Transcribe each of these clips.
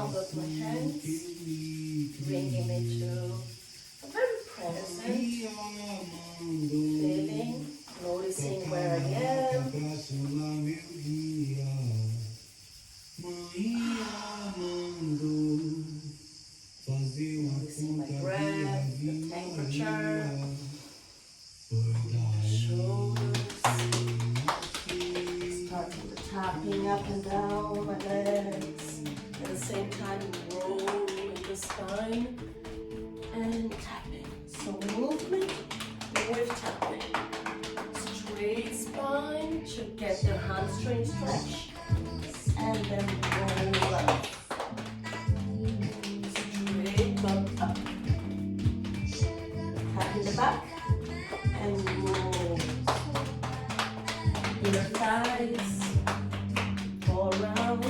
palms of my hands, bringing me to a very present feeling, noticing where I am. Noticing my breath, the temperature, shoulders, starting the tapping up and down my legs, at the same time rolling the spine and tapping. So movement with tapping. Straight spine to get the hamstring stretch and then roll up. Straight bump up. Tap in the back and roll. Inner thighs, all around.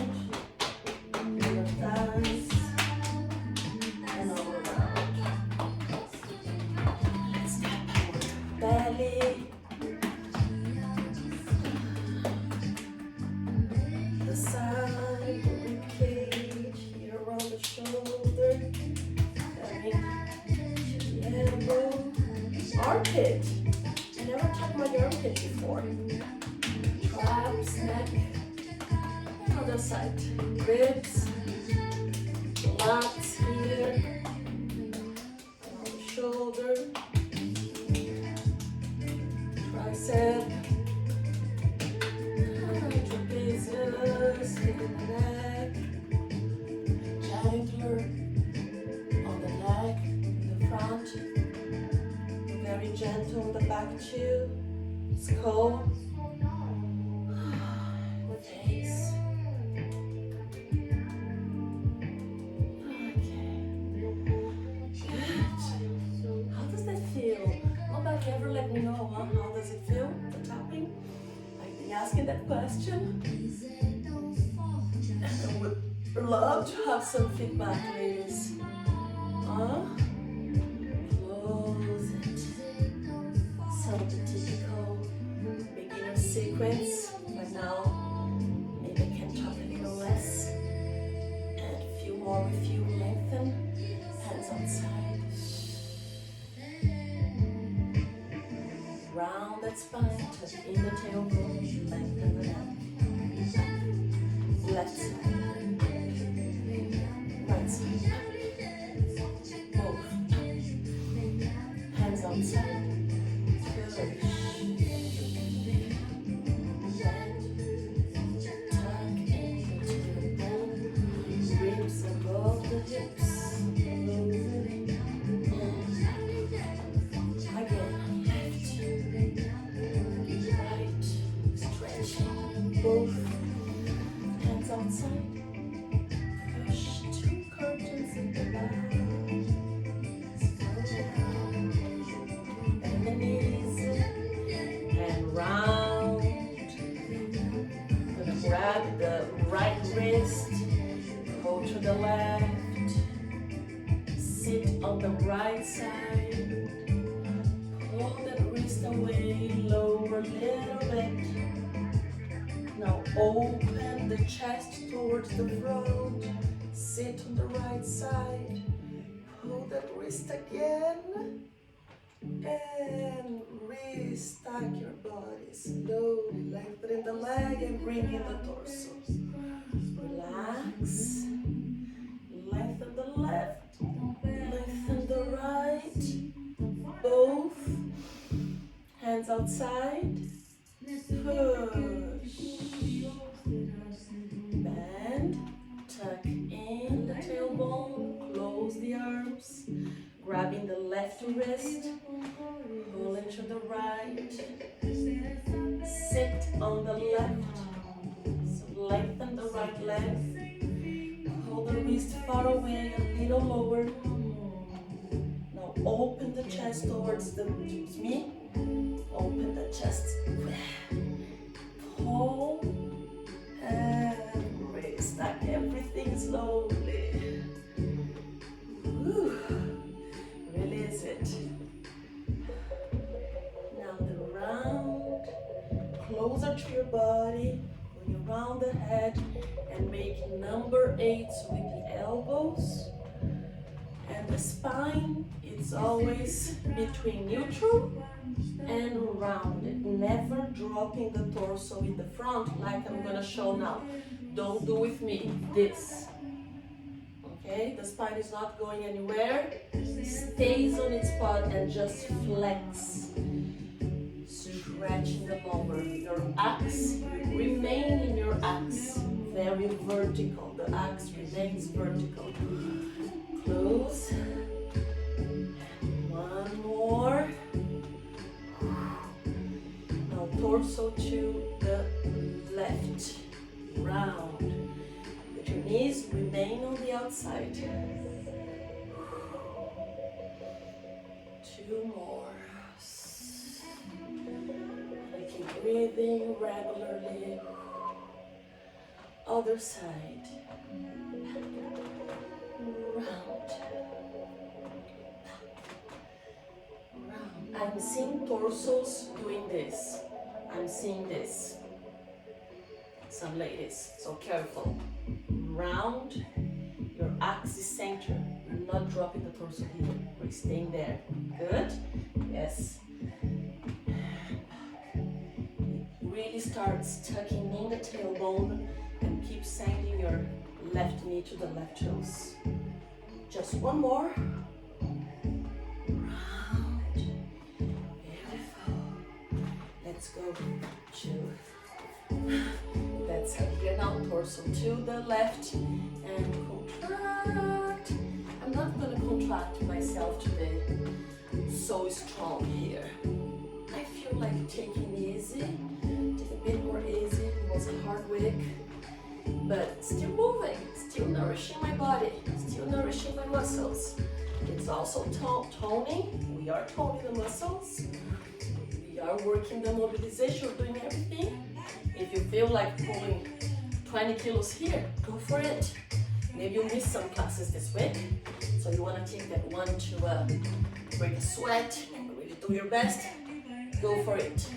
Inner thighs and all around. Let's tap our belly. The side, the rib cage, here around the shoulder, coming to the elbow, armpit. I never tapped my armpit before. Traps, neck, other side, ribs, lats here, on the shoulder, tricep. Trapezius, in the neck, gentler on the neck, in the front, very gentle on the back too, skull, the face. Okay, good. How does that feel? Nobody ever let me know, huh? How does it feel, the tapping? I've been asking that question. And I would love to have some feedback, ladies. Huh? Close it. So the typical beginner sequence. But now, maybe I can talk a little less. And a few more with you. Lengthen. Hands outside. Round that spine. Touch in the tailbone. Lengthen the neck. Left side, right side, both, hands outside, push, bend, tuck into the bone, ribs above the hips, again, left, right, stretching, both. Hands outside, push 2 curtains in the back, bend the knees, and round, gonna grab the right wrist, go to the left, sit on the right side, pull that wrist away, lower a little bit. Now open the chest towards the front, sit on the right side, pull that wrist again, and restack your body slowly, lengthening the leg and bringing the torso. Relax, lengthen the left, lengthen the right, both, hands outside, push. Bend, tuck in the tailbone, close the arms, grabbing the left wrist, pull into the right, sit on the left, so lengthen the right leg, hold the wrist far away, a little lower. Now open the chest towards me, open the chest, pull, and restack everything slowly. Whew. Release it. Now the round, closer to your body, going around the head and make number 8 with the elbows. And the spine, it's always between neutral and rounded, never dropping the torso in the front like I'm gonna show now. Don't do with me this. Okay, the spine is not going anywhere, stays on its spot and just flex, stretching the lumbar. Your axe, you remain in your axe, very vertical. The axe remains vertical. Close. One more. Now torso to the left, round. With your knees remain on the outside. 2 more. And keep breathing regularly. Other side. Round. Round. I'm seeing torsos doing this. I'm seeing this. Some ladies, so careful. Round, your axe is center. You're not dropping the torso here. We're staying there. Good? Yes. Really start tucking in the tailbone and keep sending your left knee to the left toes. Just one more. Round. Beautiful. Let's go to. That's how here now. Torso to the left and contract. I'm not gonna contract myself today. So strong here. I feel like taking easy. Take a bit more easy. It was a hard week. But still moving, still nourishing my body, still nourishing my muscles. It's also toning. We are toning the muscles. We are working the mobilization, we're doing everything. If you feel like pulling 20 kilos here, go for it. Maybe you missed some classes this week, so you want to take that one to break a sweat and really do your best. Go for it.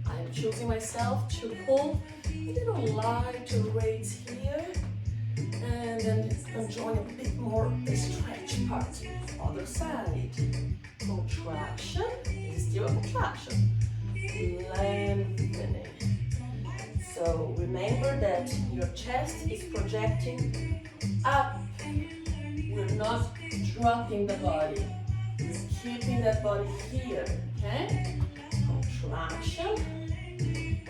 I'm choosing myself to pull a little lighter weights here, and then enjoying a bit more the stretch part. Other side. Contraction is still a contraction. Lengthening. So remember that your chest is projecting up. We're not dropping the body. We're keeping that body here. Okay? Contraction.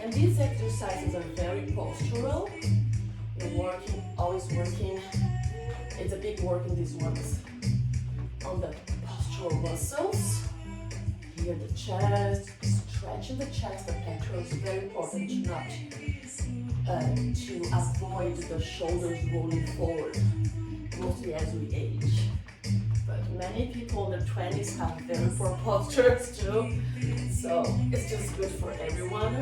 And these exercises are very postural. You're working, always working. It's a big work in these ones. On the postural muscles. Here the chest, stretching the chest, the pectorals, very important to not to avoid the shoulders rolling forward, mostly as we age. But many people in their 20s have very poor postures too, so it's just good for everyone.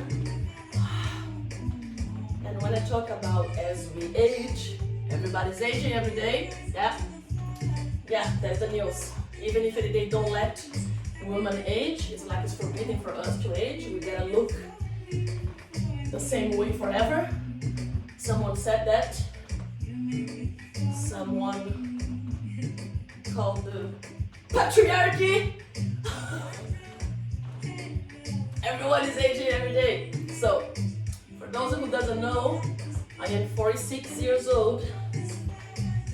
And when I talk about as we age, everybody's aging every day. Yeah, that's the news. Even if they don't let women age, it's like it's forbidden for us to age. We gotta look the same way forever. Someone said that. Someone called the patriarchy. Everyone is aging every day. So, for those who doesn't know, I am 46 years old,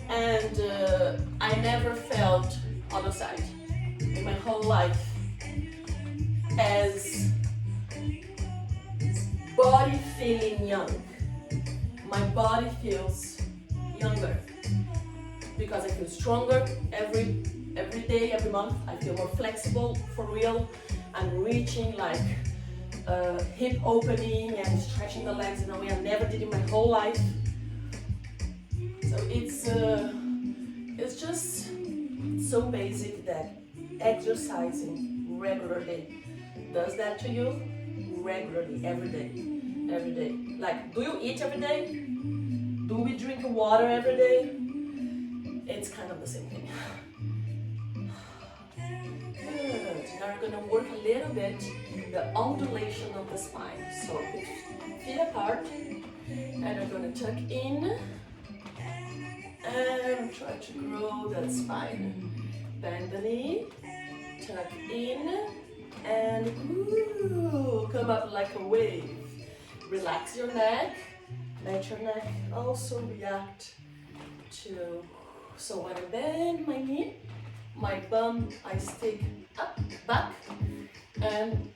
and I never felt other side in my whole life as body feeling young. My body feels younger because I feel stronger every day, every month. I feel more flexible, for real. I'm reaching like hip opening and stretching the legs in a way I never did in my whole life. So it's just so basic that exercising regularly does that to you. Regularly, every day. Like, do you eat every day? Do we drink water every day? It's kind of the same thing. Good. Now we're gonna work a little bit the undulation of the spine. So feet apart, and we're gonna tuck in And try to grow that spine. Bend the knee, tuck in, and come up like a wave. Relax your neck. Let your neck also react to. So when I bend my knee, my bum, I stick up, back, and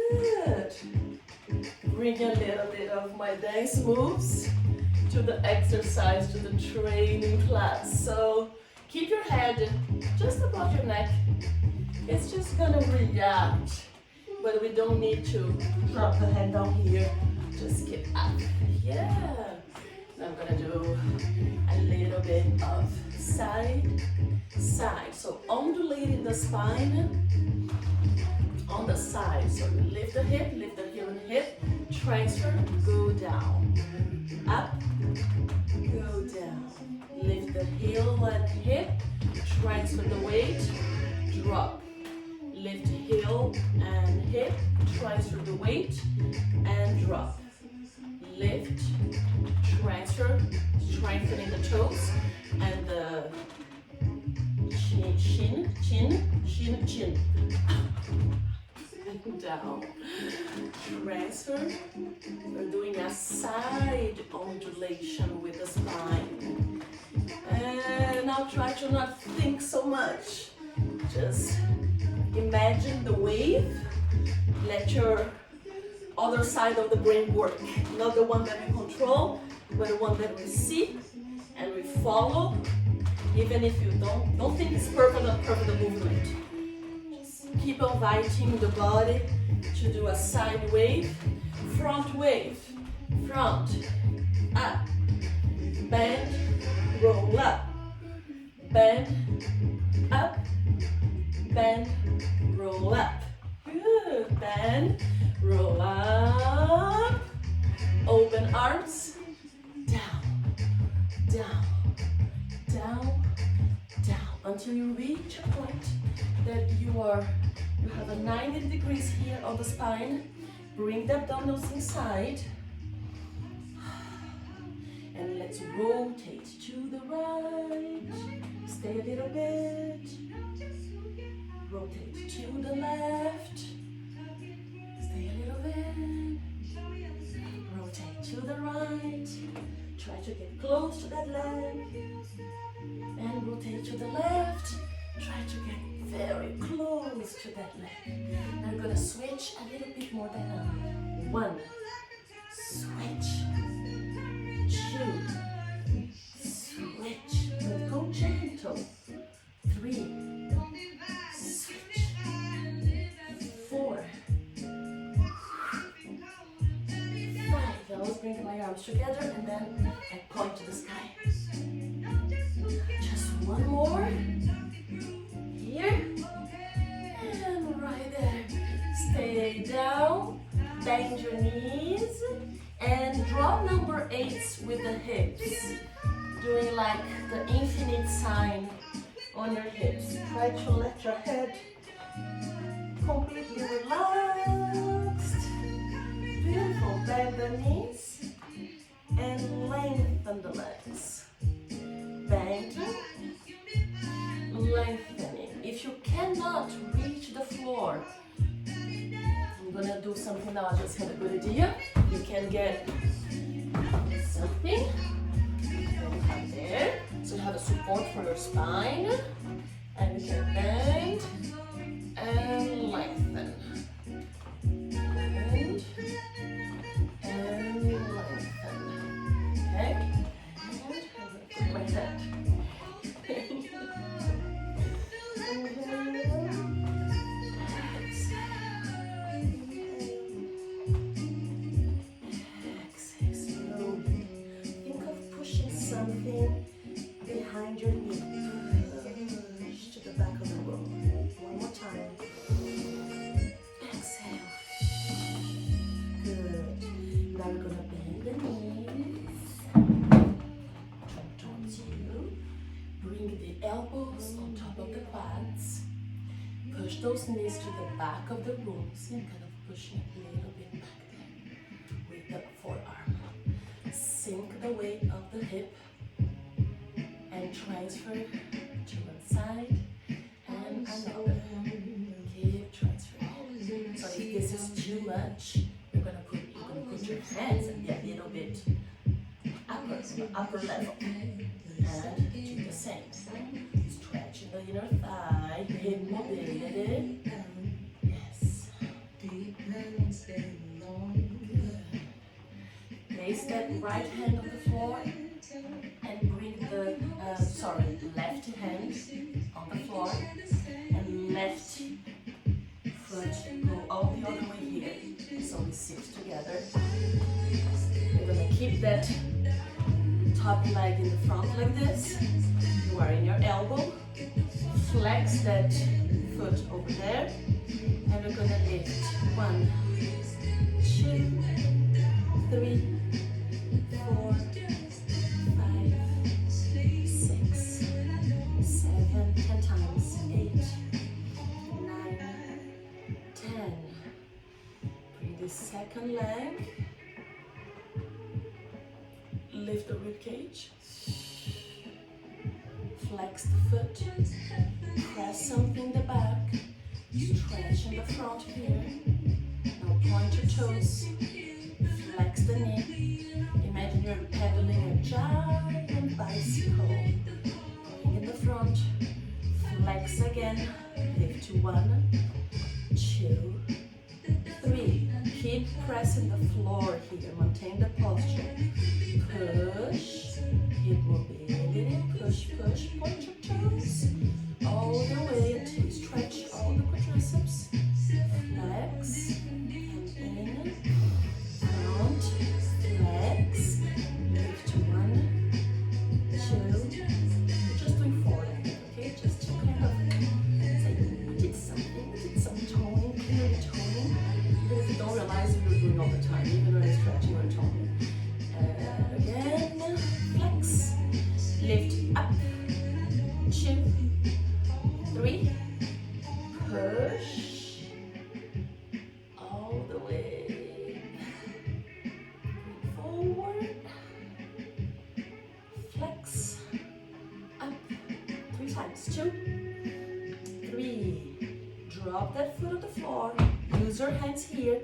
good. Bring a little bit of my dance moves to the exercise, to the training class. So keep your head just above your neck. It's just gonna react, but we don't need to drop the head down here. Just keep up. Yeah. Now I'm gonna do a little bit of side, side. So undulating the spine on the side. So you lift the heel and hip, transfer, go down, up, go down. Lift the heel and hip, transfer the weight, drop. Lift heel and hip, transfer the weight, and drop. Lift, transfer, strengthening the toes, and the chin, and down. Transfer. We're doing a side undulation with the spine. And now try to not think so much. Just imagine the wave. Let your other side of the brain work. Not the one that we control, but the one that we see and we follow. Even if you don't think it's perfect the movement. Just keep inviting the body to do a side wave, front, up, bend, roll up, bend, up, bend, roll up. Good. Bend, roll up, open arms, down, down, down, down, until you reach a point that you have a 90 degrees here on the spine. Bring the abdominals inside. And let's rotate to the right. Stay a little bit. Rotate to the left. Stay a little bit. Rotate to the right. Try to get close to that leg. And rotate to the left. Try to get very close to that leg. Now I'm gonna switch a little bit more than one. Switch. Two. Switch. But go gentle. 3. Switch. 4. 5. Now let's bring my arms together and then I point to the sky. Just one more. Here. And right there. Stay down. Bend your knees. And draw number 8 with the hips. Doing like the infinite sign on your hips. Try to let your head completely relaxed. Beautiful. Bend the knees and lengthen the legs. Bending, lengthening. If you cannot reach the floor, I'm gonna do something now. I just had a good idea. You can get something up there, so you have a support for your spine, and you can bend and lengthen. Bend and lengthen. Okay? And I'm gonna put my head. Something behind your knee. Push to the back of the room. One more time. Exhale. Good. Now we're gonna bend the knees. Turn towards you. Bring the elbows on top of the quads. Push those knees to the back of the room. See, I'm kind of pushing a little bit back there with the forearm. sink the weight of the hip and transfer to one side and another. Keep transferring. So if this is too much, you're gonna put your hands a little bit upper level, and do the same. Stretching the inner thigh, hip mobility. Yes. Good. Place that right hand on the floor and bring the left hand on the floor and left foot go all the other way here. So we sit together. We're gonna keep that top leg in the front like this. You are in your elbow. Flex that foot over there, and we're gonna lift 1, 2, 3, 4, 5, 6, 7, 10 times, 8, 9, 10. Bring the second leg. Lift the rib cage. Flex the foot. Press something in the back. Stretch in the front here. Now point your toes. Flex the knee. Imagine you're pedaling a giant bicycle. Going in the front. Flex again. Lift to 1, 2, 3. Keep pressing the floor here. Maintain the posture. Push. Hip mobility. Push, push. Point your toes all the way until you stretch all the quadriceps. Flex. In. Front. Flex. Lift to 1, 2. We're just doing 4 okay? Just to kind of say we did something. We did some toning, clearly toning. Even if you don't realize you're doing all the time, even when you're stretching or toning. Again. Flex. Lift up. 2, 3. Push. All the way. Forward. Flex. Up. 3 times. 2, 3. Drop that foot on the floor. Use your hands here.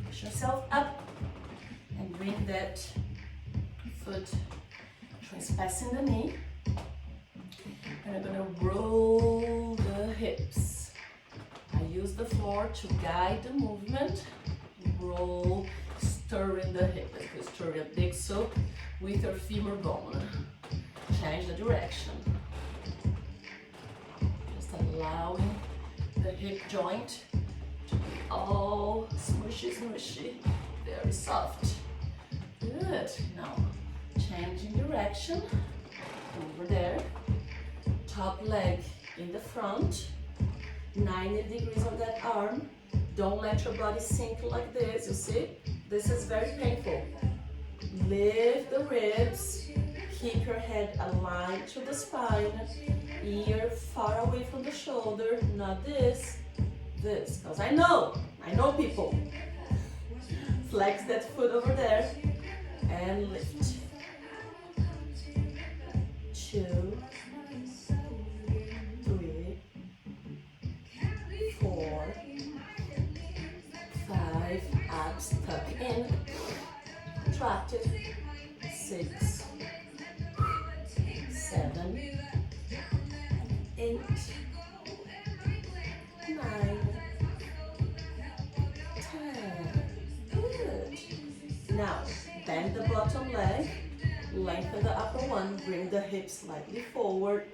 Push yourself up. And bring that foot trespassing the knee. And I'm gonna roll the hips. I use the floor to guide the movement. Roll, stirring the hip. Like you stir a big soup with your femur bone. Change the direction. Just allowing the hip joint to be all smushy, smushy, very soft. Good. Now, changing direction. Over there. Top leg in the front. 90 degrees on that arm. Don't let your body sink like this, you see? This is very painful. Lift the ribs. Keep your head aligned to the spine. Ear far away from the shoulder. Not this. This. Because I know people. Flex that foot over there. And lift. 2, 3, 4, 5. Abs tuck in. Contracted. 6, 7, 8, 9, 10. Good. Now, bend the bottom leg. Lengthen the upper one, bring the hips slightly forward,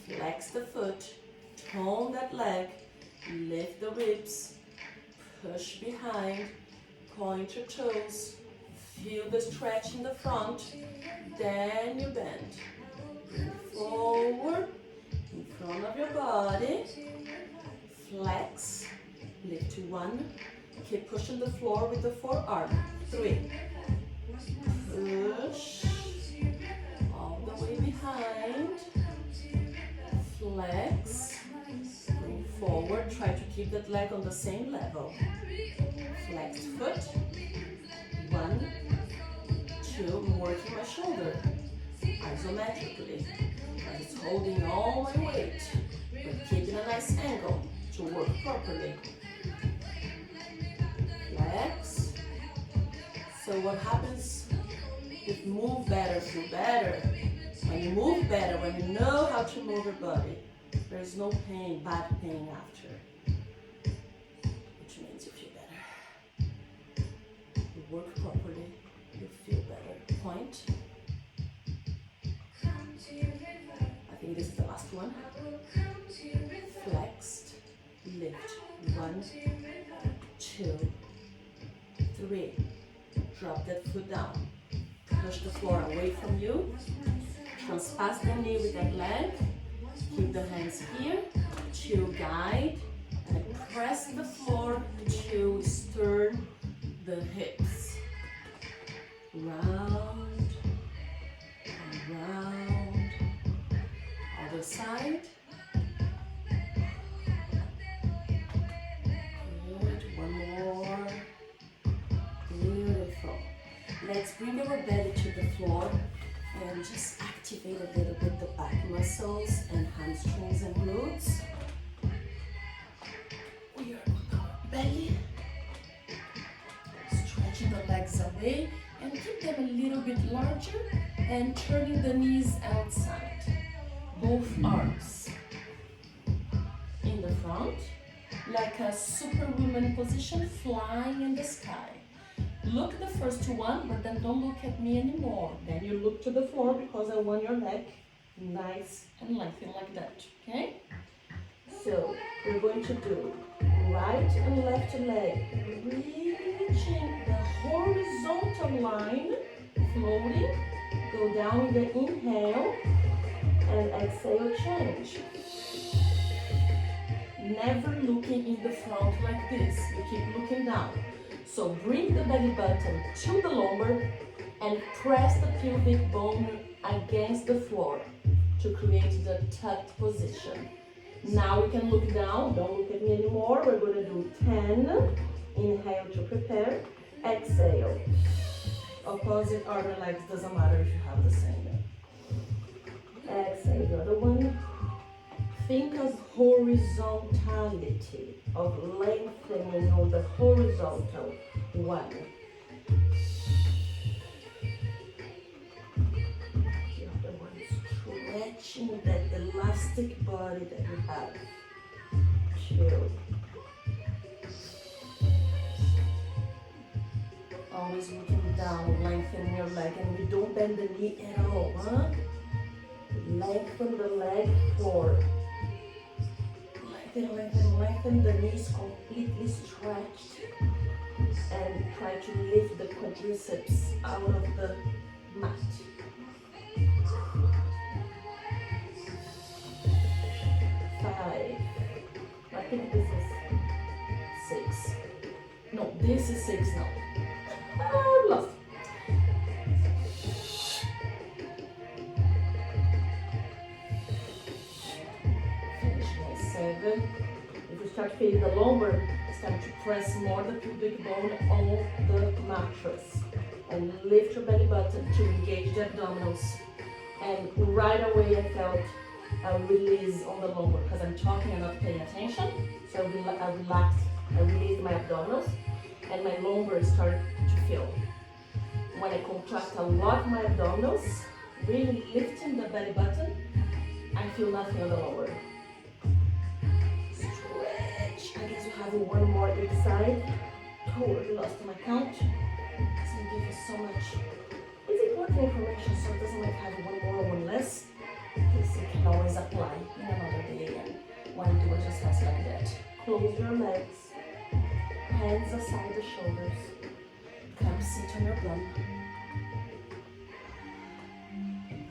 flex the foot, tone that leg, lift the ribs, push behind, point your toes, feel the stretch in the front, then you bend. Bring forward, in front of your body, flex, lift to 1, keep pushing the floor with the forearm, 3, push, all the way behind, flex, bring forward, try to keep that leg on the same level, flexed foot, 1, 2, to working my shoulder isometrically. But it's holding all my weight, but keeping a nice angle to work properly. Flex. So what happens if move better, feel better? When you move better, when you know how to move your body, there is no pain, bad pain after. Which means you feel better. You work properly, you feel better. Point. I think this is the last one. Flexed, lift. 1, 2, 3. Drop that foot down. Push the floor away from you. Transpass the knee with that leg. Keep the hands here to guide and press the floor to stern the hips. Round and round. Other side. Good. One more. Beautiful. Let's bring our belly to the floor and just activate a little bit the back muscles and hamstrings and glutes. We are on our belly, stretching the legs away and keep them a little bit larger and turning the knees outside. Both arms in the front, like a superwoman position, flying in the sky. Look the first one, but then don't look at me anymore. Then you look to the floor because I want your neck nice and lengthened like that, okay? So we're going to do right and left leg, reaching the horizontal line, floating, go down with the inhale, and exhale, change. Never looking in the front like this, you keep looking down. So bring the belly button to the lumbar and press the pubic bone against the floor to create the tucked position. Now you can look down, don't look at me anymore. We're going to do 10. Inhale to prepare, exhale. Opposite arm and legs, doesn't matter if you have the same. Exhale, the other one. Think of horizontality, of lengthening on the horizontal. 1. The other one, stretching that elastic body that you have. 2. Always looking down, lengthening your leg, and we don't bend the knee at all, huh? Lengthen the leg forward. Lengthen, the knees completely stretched, and try to lift the quadriceps out of the mat. 5. I think this is 6. No, this is 6 now. I lost. 7. If you start feeling the lumbar, it's time to press more the pubic bone on the mattress and lift your belly button to engage the abdominals. And right away I felt a release on the lumbar because I'm talking and not paying attention. So I relaxed, I released my abdominals and my lumbar started to feel. When I contract a lot my abdominals, really lifting the belly button, I feel nothing on the lumbar. I guess you have one more each side. Totally lost my count. It's gonna give you so much. It's important information, so it doesn't like having one more or one less. Because you can always apply in another day and one do exercise like that. Close your legs, hands aside the shoulders. Come sit on your bum.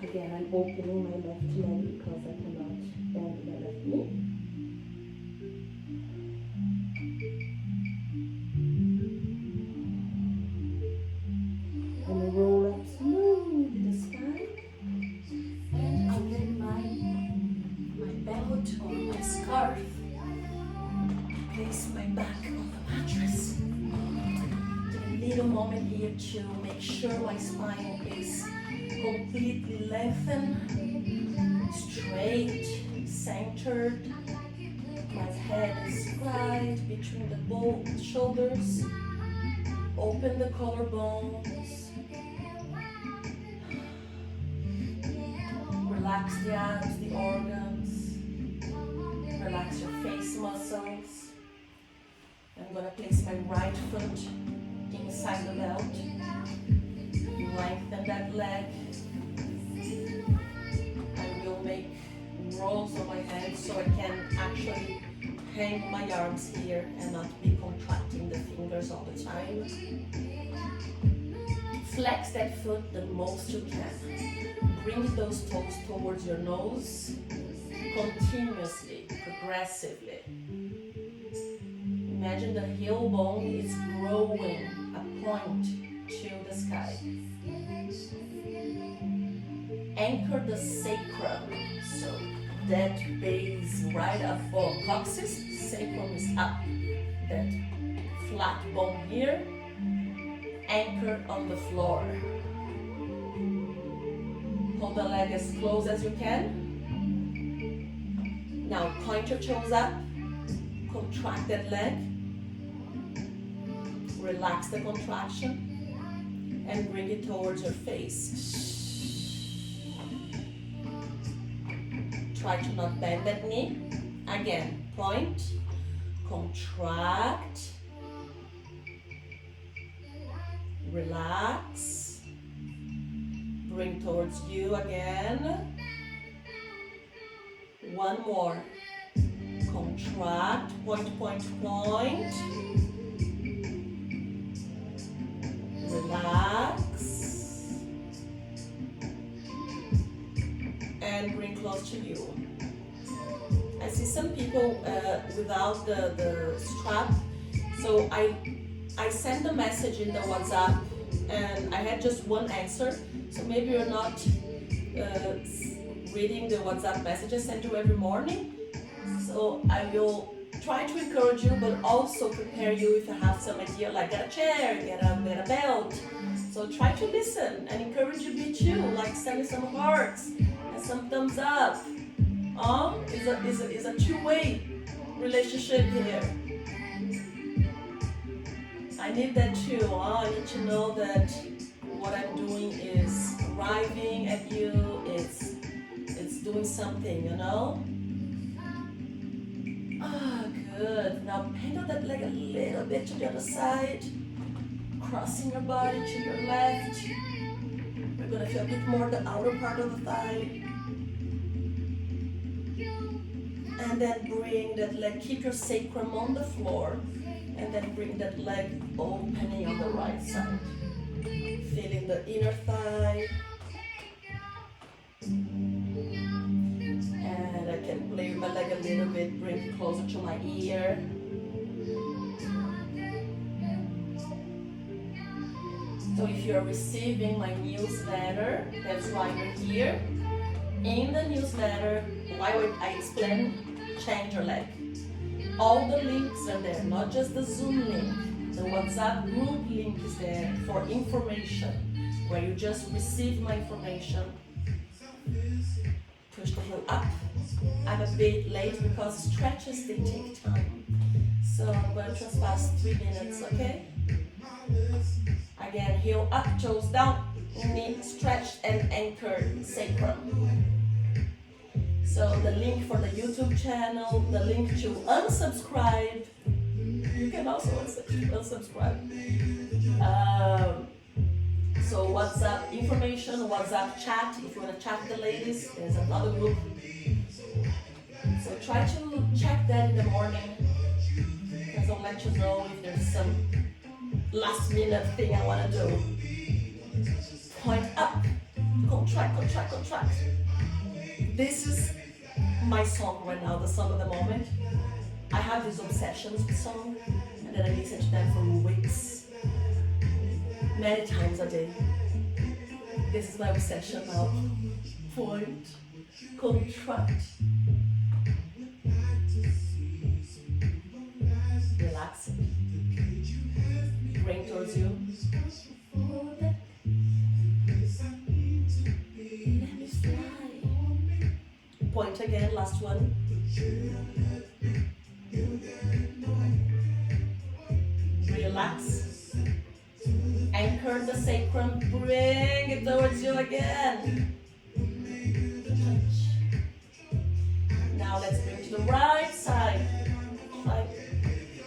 Again, I'm opening my left leg because I cannot bend my left knee. And roll up smooth to the sky. And I'll get my belt or my scarf. Place my back on the mattress. Get a a moment here to make sure my spine is completely lengthened, straight, centered. My head is right between the both shoulders. Open the collarbones. Relax the abs, the organs. Relax your face muscles. I'm going to place my right foot inside the belt. Lengthen that leg. I will make rolls on my head so I can actually hang my arms here and not be contracting the fingers all the time. Flex that foot the most you can. Bring those toes towards your nose, continuously, progressively. Imagine the heel bone is growing a point to the sky. Anchor the sacrum, so that base right above coccyx, sacrum is up. That flat bone here, anchor on the floor. Hold the leg as close as you can. Now point your toes up, contract that leg, relax the contraction, and bring it towards your face. Try to not bend that knee. Again, point, contract, relax, bring towards you again. One more. Contract, point, point, point. Relax. And bring close to you. I see some people without the strap. So I sent a message in the WhatsApp and I had just one answer. So maybe you're not reading the WhatsApp message I send you every morning. So I will try to encourage you, but also prepare you if you have some idea, like get a chair, get a belt. So try to listen and encourage you be too, like send me some hearts and some thumbs up. It's a two-way relationship here. I need that too. I need to know that what I'm doing is arriving at you. It's doing something, you know. Good. Now bend out that leg a little bit to the other side, crossing your body to your left. We're gonna feel a bit more the outer part of the thigh. And then bring that leg, keep your sacrum on the floor, and then bring that leg opening on the right side. Feeling the inner thigh. And I can play with my leg a little bit, bring it closer to my ear. So if you're receiving my newsletter, that's why you're here. In the newsletter, while I explain, change your leg. All the links are there, not just the Zoom link. The WhatsApp group link is there for information, where you just receive my information. Push the heel up. I'm a bit late because stretches, they take time. So I'm going to trespass 3 minutes, okay? Again, heel up, toes down, knee stretched and anchored sacrum. So the link for the YouTube channel, the link to unsubscribe. You can also unsubscribe. So WhatsApp information, WhatsApp chat. If you want to chat with the ladies, there's another group. So try to check that in the morning, because I'll let you know if there's some last minute thing I want to do. Point up, contract, contract, contract. This is my song right now, the song of the moment. I have these obsessions with songs, and then I listen to them for weeks, many times a day. This is my obsession now. Point, contract. Relax it. Bring towards you. again, last one. Relax. Anchor the sacrum, bring it towards you again. Now let's bring to the right side.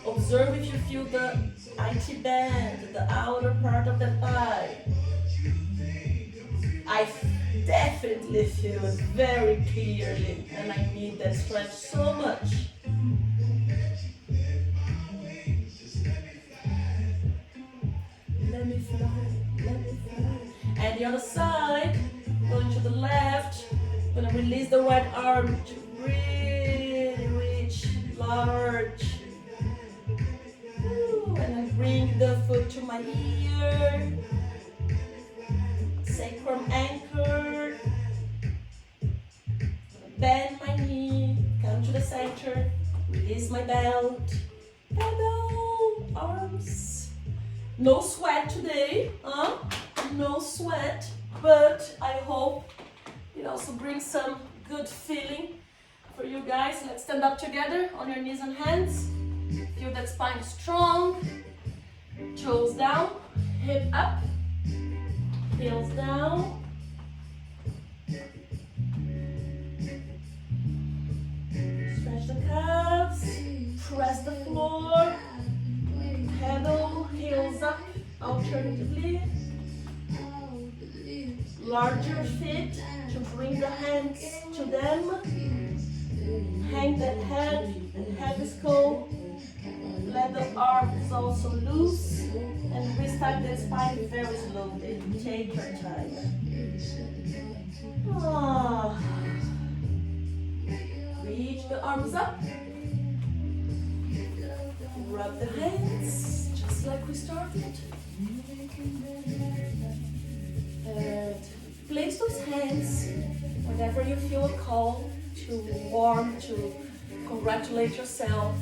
Observe if you feel the IT band, the outer part of the thigh. I definitely feel it very clearly, and I need that stretch so much. Let me fly, let me fly. And the other side, going to the left. I'm gonna release the right arm to really reach large. And then bring the foot to my ear. Sacrum anchored. Bend my knee. Come to the center. Release my belt. Pedal. Arms. No sweat today. No sweat. But I hope it also brings some good feeling for you guys. Let's stand up together on your knees and hands. Feel that spine strong. Toes down, hip up, heels down. Stretch the calves, press the floor, pedal, heels up, alternatively. Larger feet to bring the hands to them. Hang that head and heavy skull. Let the arms also loose and restart the spine very slowly. Take your time. Reach the arms up. Rub the hands just like we started. And place those hands whenever you feel a call to warm, to congratulate yourself.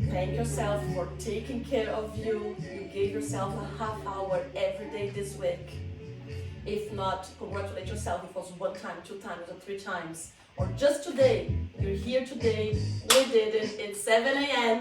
Thank yourself for taking care of you. You gave yourself a half hour every day this week. If not, congratulate yourself if it was 1 time, 2 times, or 3 times. Or just today. You're here today. We did it. It's 7 a.m.